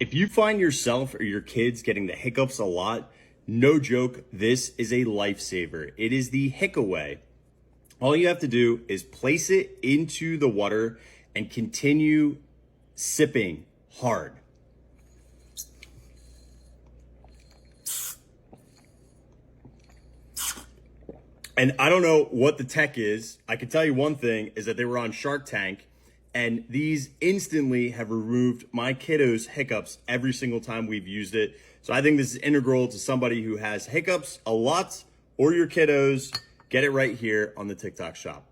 If you find yourself or your kids getting the hiccups a lot, no joke, this is a lifesaver. It is the Hiccup. All you have to do is place it into the water and continue sipping hard. And I don't know what the tech is. I can tell you one thing is that they were on Shark Tank, and these instantly have removed my kiddos' hiccups every single time we've used it. So I think this is integral to somebody who has hiccups a lot or your kiddos. Get it right here on the TikTok shop.